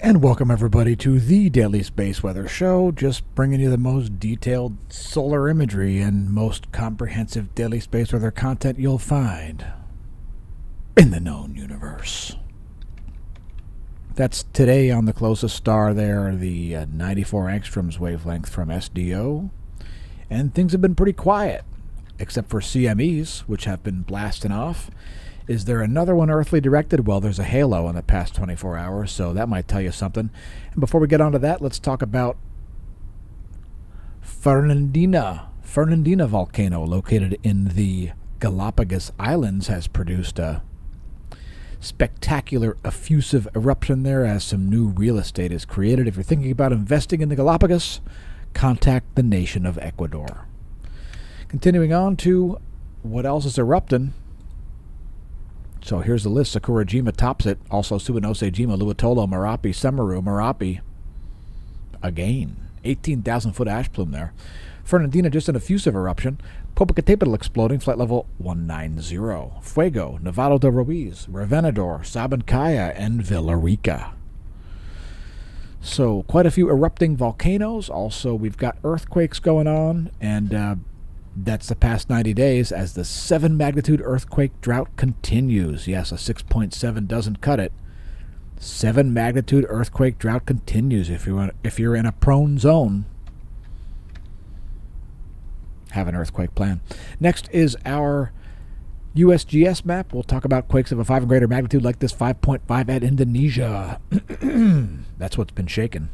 And welcome everybody to the Daily Space Weather Show, just bringing you the most detailed solar imagery and most comprehensive daily space weather content you'll find in the known universe. That's today on the closest star there, the 94 angstroms wavelength from SDO. And things have been pretty quiet, except for CMEs, which have been blasting off. Is there another one earthly directed? Well, there's a halo in the past 24 hours, so that might tell you something. And before we get on to that, let's talk about Fernandina volcano, located in the Galapagos Islands, has produced a spectacular effusive eruption there as some new real estate is created. If you're thinking about investing in the Galapagos, contact the nation of Ecuador. Continuing on to what else is erupting. So here's the list. Sakurajima tops it. Also Suwanosejima, Luitolo, Merapi, Semaru, Merapi. Again. 18,000-foot ash plume there. Fernandina, just an effusive eruption. Popocatépetl exploding, flight level 190. Fuego, Nevado de Ruiz, Revenador, Sabancaya, and Villarrica. So quite a few erupting volcanoes. Also, we've got earthquakes going on, and that's the past 90 days as the 7-magnitude earthquake drought continues. Yes, a 6.7 doesn't cut it. 7-magnitude earthquake drought continues. If you're in a prone zone, have an earthquake plan. Next is our USGS map. We'll talk about quakes of a 5 and greater magnitude like this 5.5 at Indonesia. That's what's been shaken.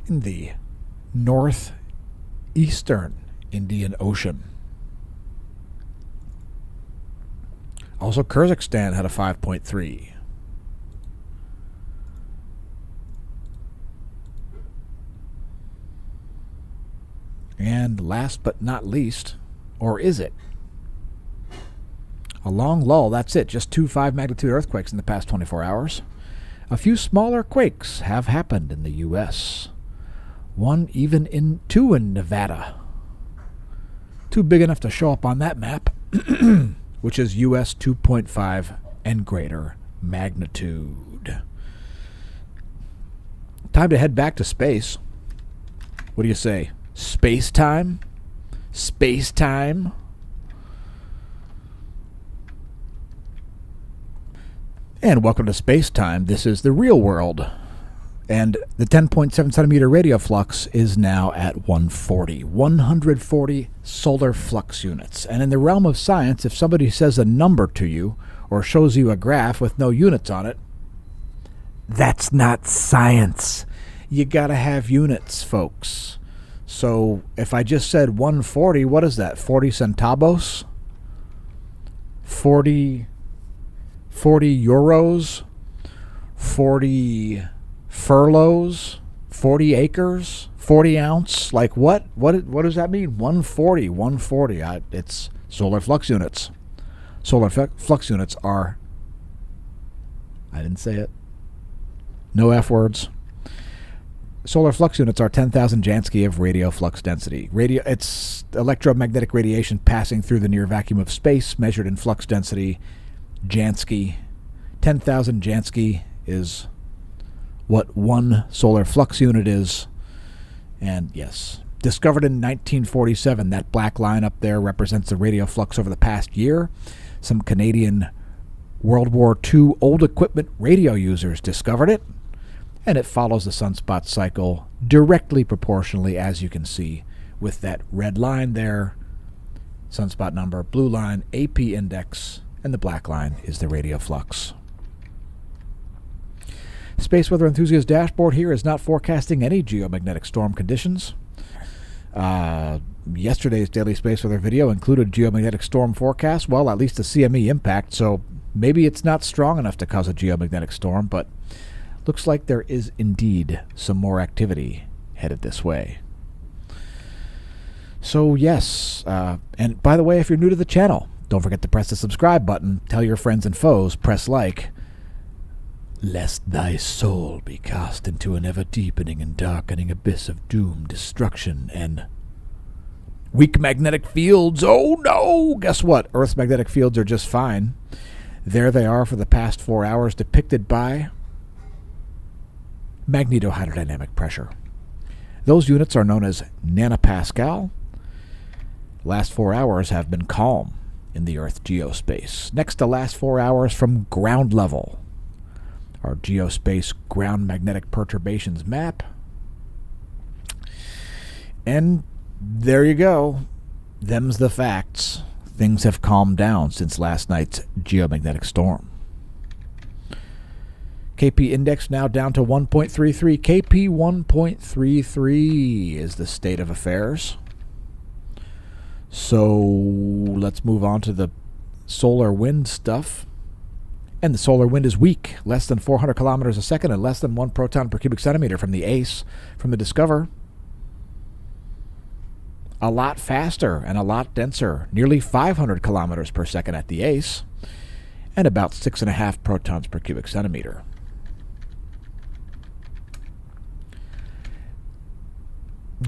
In the northeastern Indian Ocean. Also, Kyrgyzstan had a 5.3. And last but not least, or is it? A long lull, that's it. Just 2 5-magnitude earthquakes in the past 24 hours. A few smaller quakes have happened in the U.S., two in Nevada. Too big enough to show up on that map, which is US 2.5 and greater magnitude. Time to head back to space. What do you say? Space time? Space time? And welcome to Space Time. This is the real world. And the 10.7 centimeter radio flux is now at 140 solar flux units. And in the realm of science, if somebody says a number to you or shows you a graph with no units on it, that's not science. You gotta have units, folks. So if I just said 140, what is that? 40 centavos? 40 euros? 40 furloughs, 40 acres, 40 ounce, like what does that mean? 140. It's solar flux units. Solar flux units are, I didn't say it, no F words. Solar flux units are 10,000 Jansky of radio flux density. It's electromagnetic radiation passing through the near vacuum of space, measured in flux density. Jansky, 10,000 Jansky is what one solar flux unit is. And yes, discovered in 1947, that black line up there represents the radio flux over the past year. Some Canadian World War II old equipment radio users discovered it, and it follows the sunspot cycle directly proportionally, as you can see, with that red line there, sunspot number, blue line, AP index, and the black line is the radio flux. Space Weather Enthusiast dashboard here is not forecasting any geomagnetic storm conditions. Yesterday's daily space weather video included geomagnetic storm forecast, well, at least a CME impact, so maybe it's not strong enough to cause a geomagnetic storm, but looks like there is indeed some more activity headed this way. So yes, and by the way, if you're new to the channel, don't forget to press the subscribe button, tell your friends and foes, press like, lest thy soul be cast into an ever-deepening and darkening abyss of doom, destruction, and weak magnetic fields. Oh no! Guess what? Earth's magnetic fields are just fine. There they are for the past 4 hours, depicted by magnetohydrodynamic pressure. Those units are known as nanopascal. Last 4 hours have been calm in the Earth geospace. Next to last 4 hours from ground level, our geospace ground magnetic perturbations map. And there you go. Them's the facts. Things have calmed down since last night's geomagnetic storm. KP index now down to 1.33. KP 1.33 is the state of affairs. So let's move on to the solar wind stuff. And the solar wind is weak, less than 400 kilometers a second and less than 1 proton per cubic centimeter from the ACE, from the Discover. A lot faster and a lot denser, nearly 500 kilometers per second at the ACE, and about 6.5 protons per cubic centimeter.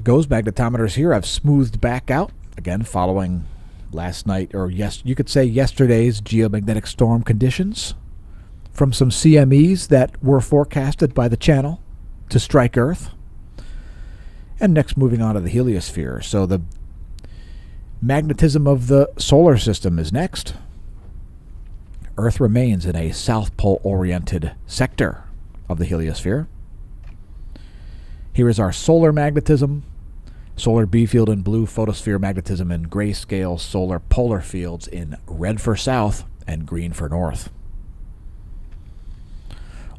GOES magnetometers here have smoothed back out, again following last night, or yes, you could say yesterday's geomagnetic storm conditions, from some CMEs that were forecasted by the channel to strike Earth. And next, moving on to the heliosphere. So the magnetism of the solar system is next. Earth remains in a South Pole-oriented sector of the heliosphere. Here is our solar magnetism, solar B field in blue, photosphere magnetism in grayscale, solar polar fields in red for south and green for north.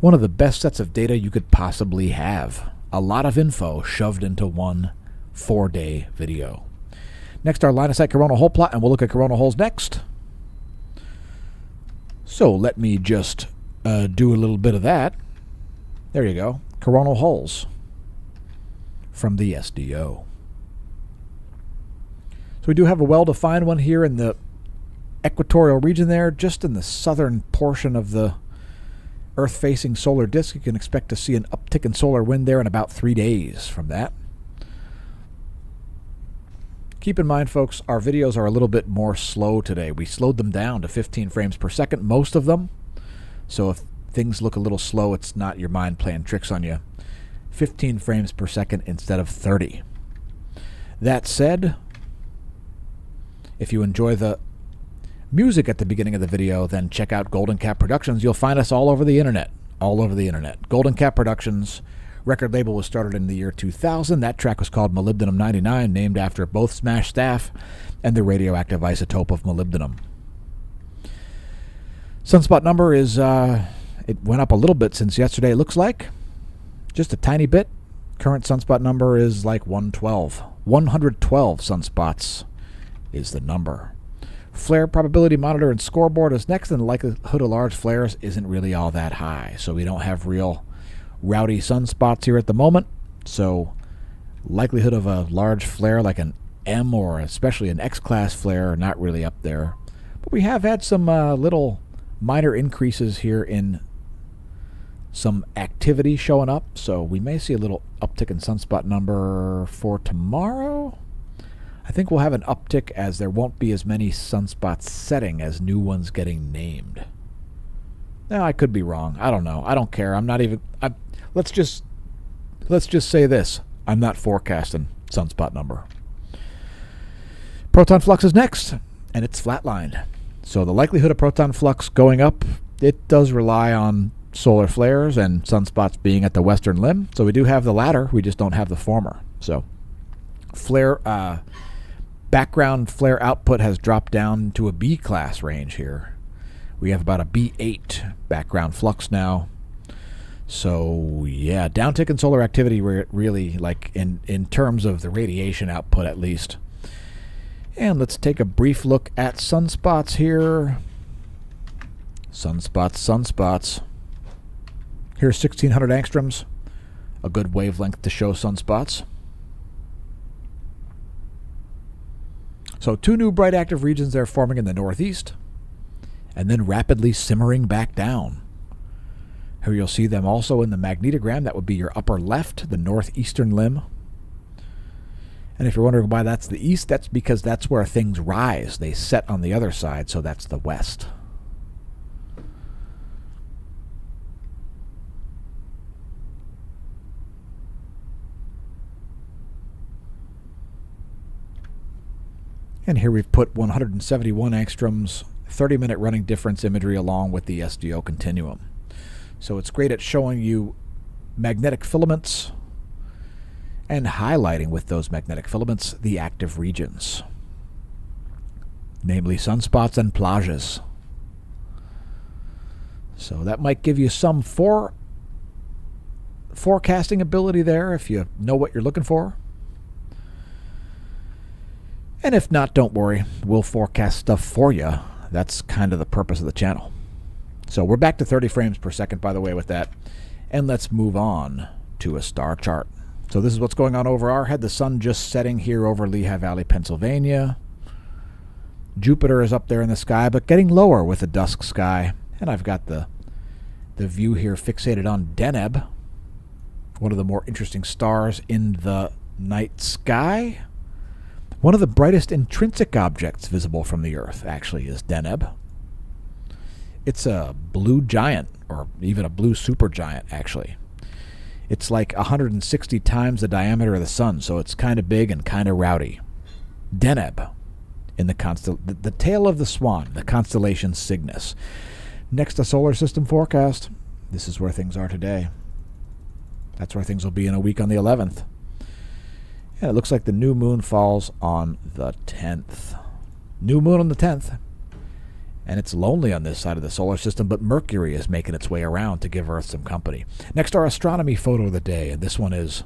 One of the best sets of data you could possibly have. A lot of info shoved into one 4-day video. Next, our line of sight coronal hole plot, and we'll look at coronal holes next. So let me just do a little bit of that. There you go. Coronal holes from the SDO. So we do have a well-defined one here in the equatorial region there, just in the southern portion of the Earth-facing solar disk. You can expect to see an uptick in solar wind there in about 3 days from that. Keep in mind, folks, our videos are a little bit more slow today. We slowed them down to 15 frames per second, most of them. So if things look a little slow, it's not your mind playing tricks on you. 15 frames per second instead of 30. That said, if you enjoy the music at the beginning of the video, then check out Golden Cap Productions. You'll find us all over the internet. All over the internet. Golden Cap Productions. Record label was started in the year 2000. That track was called Molybdenum 99, named after both Smash Staff and the radioactive isotope of molybdenum. Sunspot number is, it went up a little bit since yesterday, it looks like. Just a tiny bit. Current sunspot number is like 112. 112 sunspots is the number. Flare probability monitor and scoreboard is next, and the likelihood of large flares isn't really all that high. So we don't have real rowdy sunspots here at the moment. So likelihood of a large flare like an M or especially an X-class flare are not really up there. But we have had some little minor increases here in some activity showing up. So we may see a little uptick in sunspot number for tomorrow. I think we'll have an uptick as there won't be as many sunspots setting as new ones getting named. Now, I could be wrong. I don't know. I don't care. I'm not even... Let's just say this. I'm not forecasting sunspot number. Proton flux is next, and it's flatlined. So the likelihood of proton flux going up, it does rely on solar flares and sunspots being at the western limb. So we do have the latter. We just don't have the former. So background flare output has dropped down to a B-class range here. We have about a B8 background flux now. So, yeah, downtick in solar activity really, like in terms of the radiation output at least. And let's take a brief look at sunspots here. Sunspots. Here's 1600 angstroms, a good wavelength to show sunspots. So 2 new bright active regions there forming in the northeast, and then rapidly simmering back down. Here you'll see them also in the magnetogram. That would be your upper left, the northeastern limb. And if you're wondering why that's the east, that's because that's where things rise. They set on the other side, so that's the west. And here we've put 171 angstroms, 30-minute running difference imagery along with the SDO continuum. So it's great at showing you magnetic filaments and highlighting with those magnetic filaments the active regions, namely sunspots and plages. So that might give you some forecasting ability there if you know what you're looking for. And if not, don't worry. We'll forecast stuff for you. That's kind of the purpose of the channel. So we're back to 30 frames per second, by the way, with that. And let's move on to a star chart. So this is what's going on over our head. The sun just setting here over Lehigh Valley, Pennsylvania. Jupiter is up there in the sky, but getting lower with the dusk sky. And I've got the view here fixated on Deneb, one of the more interesting stars in the night sky. One of the brightest intrinsic objects visible from the Earth, actually, is Deneb. It's a blue giant, or even a blue supergiant, actually. It's like 160 times the diameter of the sun, so it's kind of big and kind of rowdy. Deneb, in the tail of the swan, the constellation Cygnus. Next, a solar system forecast. This is where things are today. That's where things will be in a week on the 11th. And it looks like the new moon falls on the 10th. New moon on the 10th. And it's lonely on this side of the solar system, but Mercury is making its way around to give Earth some company. Next, our astronomy photo of the day, and this one is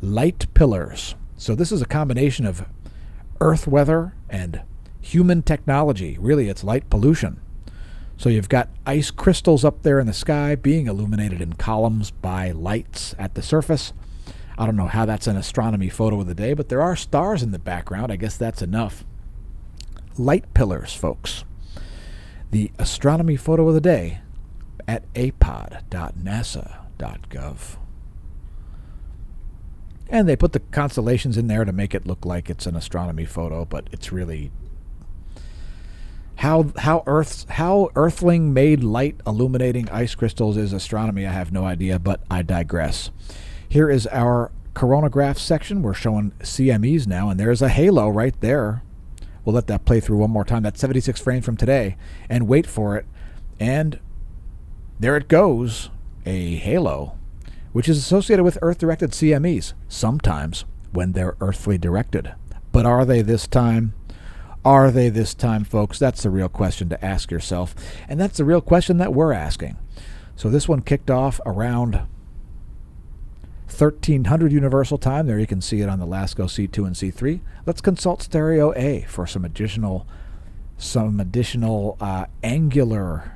light pillars. So this is a combination of Earth weather and human technology. Really, it's light pollution. So you've got ice crystals up there in the sky being illuminated in columns by lights at the surface. I don't know how that's an astronomy photo of the day, but there are stars in the background. I guess that's enough. Light pillars, folks. The astronomy photo of the day at apod.nasa.gov. And they put the constellations in there to make it look like it's an astronomy photo, but it's really how Earthling-made light illuminating ice crystals is astronomy. I have no idea, but I digress. Here is our coronagraph section. We're showing CMEs now, and there's a halo right there. We'll let that play through one more time. That's 76 frames from today, and wait for it. And there it goes, a halo, which is associated with Earth-directed CMEs, sometimes when they're earthly directed. But are they this time? Are they this time, folks? That's the real question to ask yourself, and that's the real question that we're asking. So this one kicked off around 1300 Universal Time. There you can see it on the LASCO C2 and C3. Let's consult Stereo A for some additional angular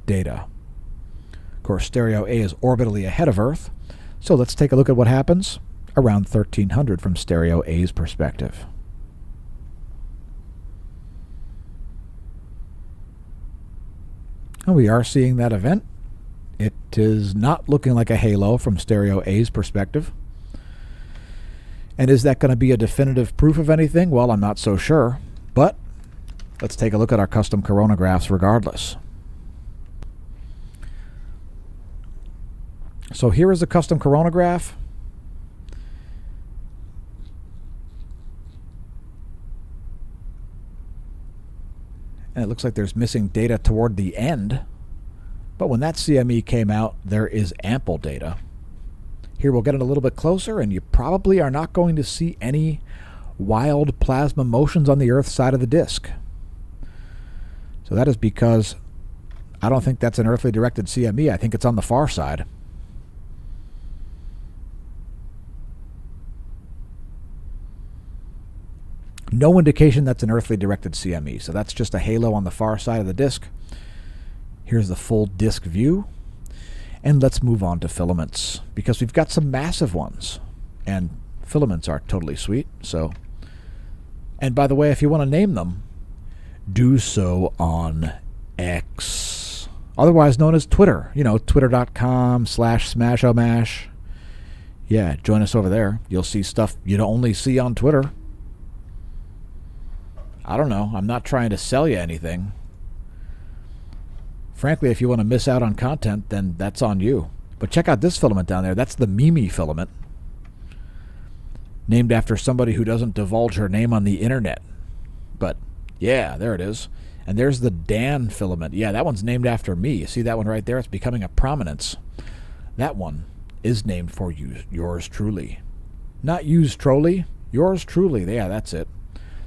data. Of course, Stereo A is orbitally ahead of Earth, so let's take a look at what happens around 1300 from Stereo A's perspective. And we are seeing that event. It is not looking like a halo from Stereo A's perspective. And is that going to be a definitive proof of anything? Well, I'm not so sure. But let's take a look at our custom coronagraphs regardless. So here is a custom coronagraph. And it looks like there's missing data toward the end. But when that CME came out, there is ample data. Here we'll get it a little bit closer, and you probably are not going to see any wild plasma motions on the Earth side of the disk. So that is because I don't think that's an earthly directed CME. I think it's on the far side. No indication that's an earthly directed CME. So that's just a halo on the far side of the disk. Here's the full disk view. And let's move on to filaments, because we've got some massive ones. And filaments are totally sweet. So, and by the way, if you want to name them, do so on X, otherwise known as Twitter. You know, twitter.com/smashomash. Yeah, join us over there. You'll see stuff you'd only see on Twitter. I don't know. I'm not trying to sell you anything. Frankly, if you want to miss out on content, then that's on you. But check out this filament down there. That's the Mimi filament, named after somebody who doesn't divulge her name on the internet. But yeah, there it is. And there's the Dan filament. Yeah, that one's named after me. You see that one right there? It's becoming a prominence. That one is named for you, yours truly. Not used trolley, yours truly. Yeah, that's it.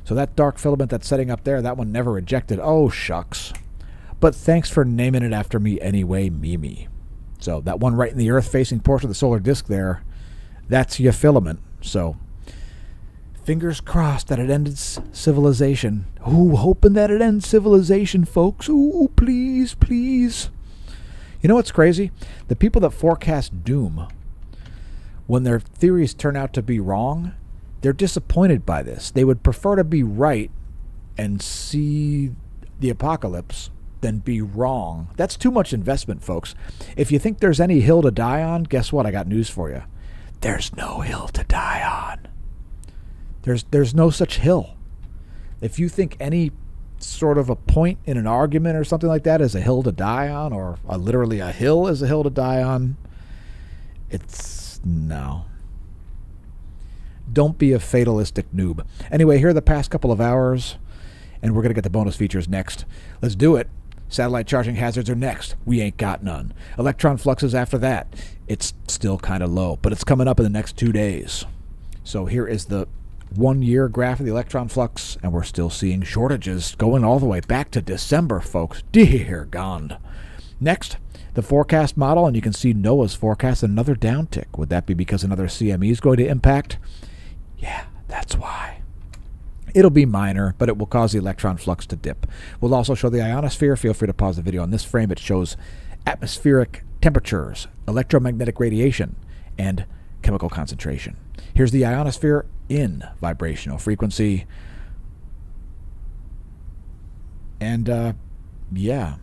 So that dark filament that's setting up there, that one never ejected. Oh, shucks. But thanks for naming it after me anyway, Mimi. So that one right in the Earth-facing portion of the solar disk there, that's your filament. So fingers crossed that it ends civilization. Ooh, hoping that it ends civilization, folks. Ooh, please, please. You know what's crazy? The people that forecast doom, when their theories turn out to be wrong, they're disappointed by this. They would prefer to be right and see the apocalypse than be wrong. That's too much investment, folks. If you think there's any hill to die on, guess what? I got news for you. There's no hill to die on. There's no such hill. If you think any sort of a point in an argument or something like that is a hill to die on, or literally a hill is a hill to die on, it's no. Don't be a fatalistic noob. Anyway, here are the past couple of hours, and we're going to get the bonus features next. Let's do it. Satellite charging hazards are next. We ain't got none. Electron fluxes after that. It's still kind of low, but it's coming up in the next 2 days. So here is the 1 year graph of the electron flux, and we're still seeing shortages going all the way back to December, folks. Dear God. Next, the forecast model, and you can see NOAA's forecast another downtick. Would that be because another CME is going to impact? Yeah, that's why. It'll be minor, but it will cause the electron flux to dip. We'll also show the ionosphere. Feel free to pause the video on this frame. It shows atmospheric temperatures, electromagnetic radiation, and chemical concentration. Here's the ionosphere in vibrational frequency. And yeah,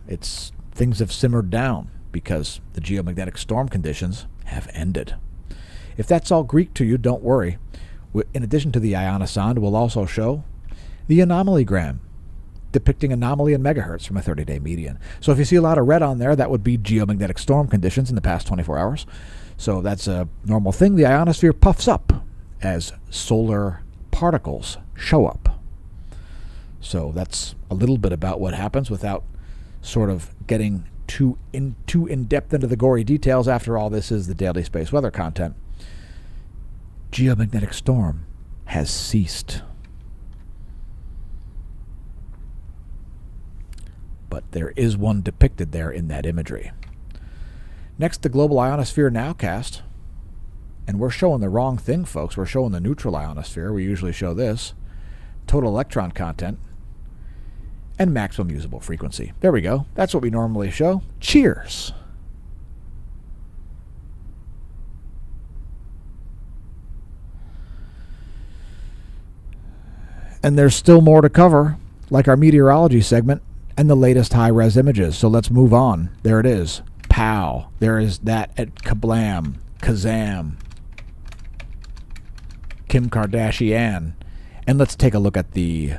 things have simmered down because the geomagnetic storm conditions have ended. If that's all Greek to you, don't worry. In addition to the ionosonde, we'll also show the anomalygram, depicting anomaly in megahertz from a 30-day median. So if you see a lot of red on there, that would be geomagnetic storm conditions in the past 24 hours. So that's a normal thing. The ionosphere puffs up as solar particles show up. So that's a little bit about what happens without sort of getting too in-depth into the gory details. After all, this is the daily space weather content. Geomagnetic storm has ceased. But there is one depicted there in that imagery. Next, the global ionosphere nowcast. And we're showing the wrong thing, folks. We're showing the neutral ionosphere. We usually show this. Total electron content. And maximum usable frequency. There we go. That's what we normally show. Cheers. And there's still more to cover, like our meteorology segment and the latest high-res images. So let's move on. There it is. Pow. There is that at kablam, kazam, Kim Kardashian. And let's take a look at the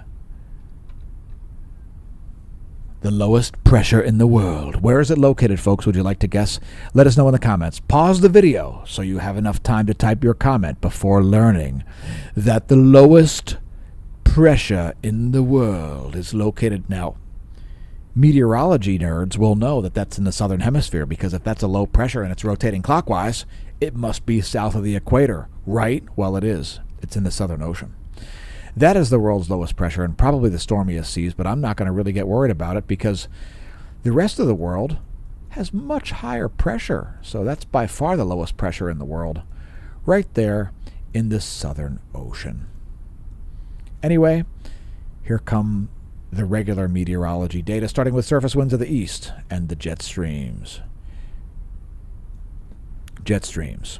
lowest pressure in the world. Where is it located, folks? Would you like to guess? Let us know in the comments. Pause the video so you have enough time to type your comment before learning that the lowest pressure in the world is located. Now, meteorology nerds will know that that's in the southern hemisphere, because if that's a low pressure and it's rotating clockwise, it must be south of the equator, right? Well, it is. It's in the Southern Ocean. That is the world's lowest pressure and probably the stormiest seas, but I'm not going to really get worried about it because the rest of the world has much higher pressure. So that's by far the lowest pressure in the world, right there in the Southern Ocean. Anyway, here come the regular meteorology data, starting with surface winds of the east and the jet streams. Jet streams,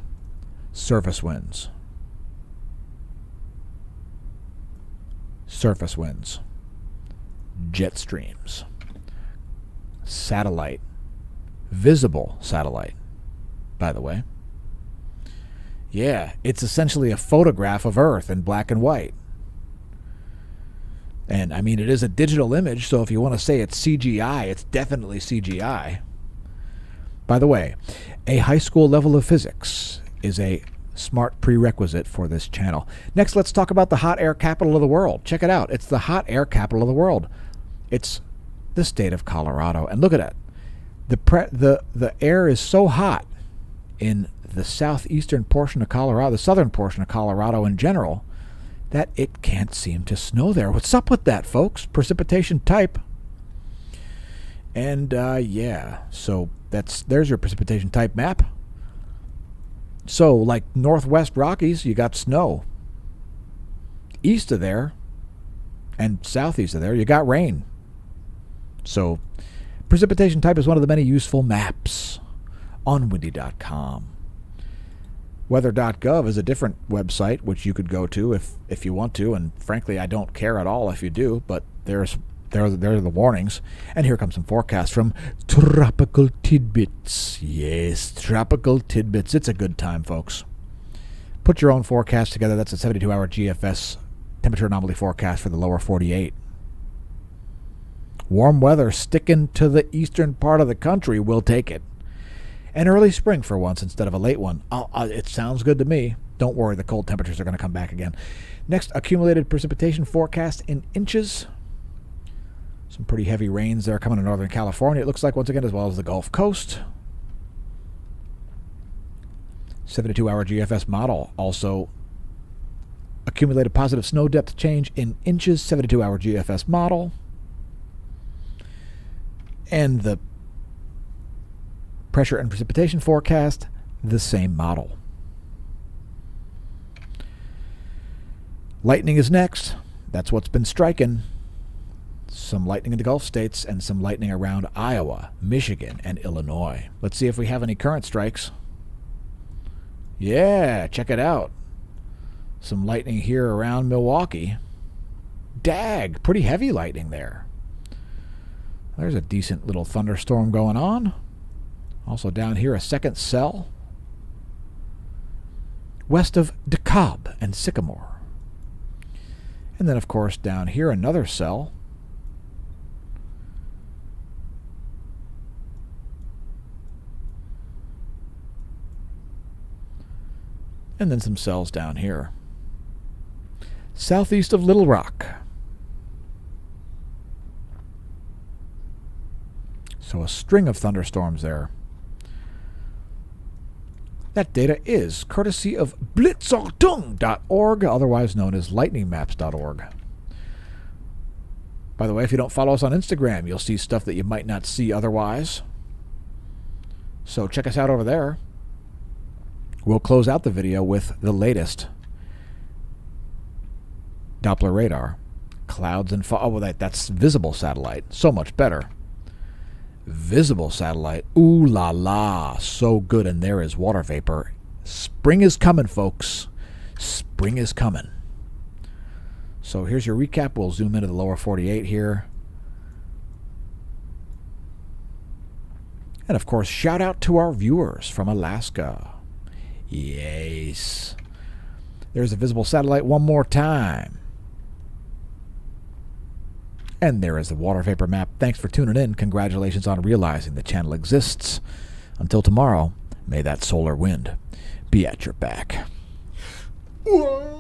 surface winds, surface winds, jet streams, satellite, visible satellite, by the way. Yeah, it's essentially a photograph of Earth in black and white. And, I mean, it is a digital image, so if you want to say it's CGI, it's definitely CGI. By the way, a high school level of physics is a Smart prerequisite for this channel. Next, let's talk about the hot air capital of the world. Check it out. It's the hot air capital of the world. It's the state of Colorado. And look at that. The air is so hot in the southeastern portion of Colorado, the southern portion of Colorado in general, that it can't seem to snow there. What's up with that, folks? Precipitation type. And yeah, so there's your precipitation type map. So, like Northwest Rockies, you got snow. East of there and southeast of there, you got rain. So, precipitation type is one of the many useful maps on windy.com. Weather.gov is a different website which you could go to if you want to, and frankly, I don't care at all if you do, but there are the warnings. And here comes some forecasts from Tropical Tidbits. Yes, Tropical Tidbits. It's a good time, folks. Put your own forecast together. That's a 72-hour GFS temperature anomaly forecast for the lower 48. Warm weather sticking to the eastern part of the country. We'll take it. And early spring for once instead of a late one. It sounds good to me. Don't worry, the cold temperatures are going to come back again. Next, accumulated precipitation forecast in inches. Some pretty heavy rains there coming to Northern California, it looks like, once again, as well as the Gulf Coast. 72-hour GFS model. Also, accumulated positive snow depth change in inches, 72-hour GFS model. And the pressure and precipitation forecast, the same model. Lightning is next. That's what's been striking. Some lightning in the Gulf states and some lightning around Iowa, Michigan, and Illinois. Let's see if we have any current strikes. Yeah, check it out. Some lightning here around Milwaukee. Dag, pretty heavy lightning there. There's a decent little thunderstorm going on. Also down here, a second cell. West of DeKalb and Sycamore. And then, of course, down here, another cell. And then some cells down here. Southeast of Little Rock. So a string of thunderstorms there. That data is courtesy of blitzachtung.org, otherwise known as lightningmaps.org. By the way, if you don't follow us on Instagram, you'll see stuff that you might not see otherwise. So check us out over there. We'll close out the video with the latest Doppler radar. Clouds and fog. Oh, well, that's visible satellite. So much better. Visible satellite. Ooh la la. So good. And there is water vapor. Spring is coming, folks. Spring is coming. So here's your recap. We'll zoom into the lower 48 here. And of course, shout out to our viewers from Alaska. Yes. There's a visible satellite one more time. And there is the water vapor map. Thanks for tuning in. Congratulations on realizing the channel exists. Until tomorrow, may that solar wind be at your back. Whoa.